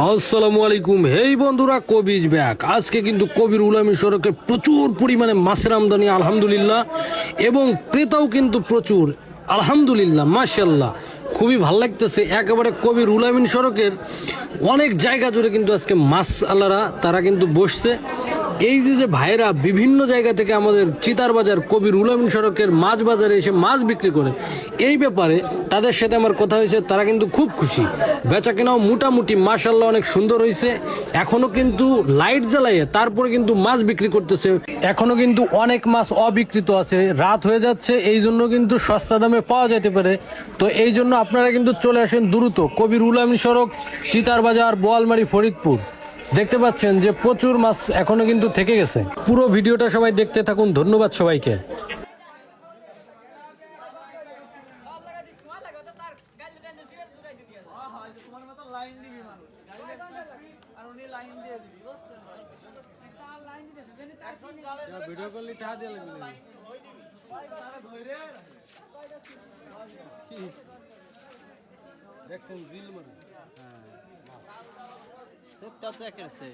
আসসালামু আলাইকুম। হেই বন্ধুরা, কবিজ ব্যাক। আজকে কিন্তু কবির উলামি সড়কে প্রচুর পরিমাণে মাছের আমদানি আলহামদুলিল্লাহ, এবং ক্রেতাও কিন্তু প্রচুর আলহামদুলিল্লাহ, মাশাল্লাহ। খুবই ভালো লাগতেছে। একেবারে কবির উলামিন সড়কের অনেক জায়গা জুড়ে কিন্তু আজকে মাছ আলারা তারা কিন্তু বসছে। এই যে ভাইরা বিভিন্ন জায়গা থেকে আমাদের চিতার বাজার কবির উলামিন সড়কের মাছ বাজারে এসে মাছ বিক্রি করে, এই ব্যাপারে তাদের সাথে আমার কথা হয়েছে। তারা কিন্তু খুব খুশি। বেচা কেনাও মোটামুটি মাশাল্লাহ অনেক সুন্দর হয়েছে। এখনো কিন্তু লাইট জ্বালাইয়ে তারপরে কিন্তু মাছ বিক্রি করতেছে। এখনো কিন্তু অনেক মাছ অবিকৃত আছে। রাত হয়ে যাচ্ছে, এই জন্য কিন্তু সস্তা দামে পাওয়া যেতে পারে। তো এই জন্য আপনারা কিন্তু চলে আসেন দ্রুত কবির উলামি সড়ক, চিতার বাজার, বোয়ালমারি, ফরিদপুর। দেখতে পাচ্ছেন যে প্রচুর মাছ এখনো কিন্তু থেকে গেছে। পুরো ভিডিওটা সবাই দেখতে থাকুন। ধন্যবাদ সবাইকে। ভিডিও করলে টাকা দিয়ে লাগবে। দেখছেন বিল মানে, হ্যাঁ সেটটা তো একের সেট।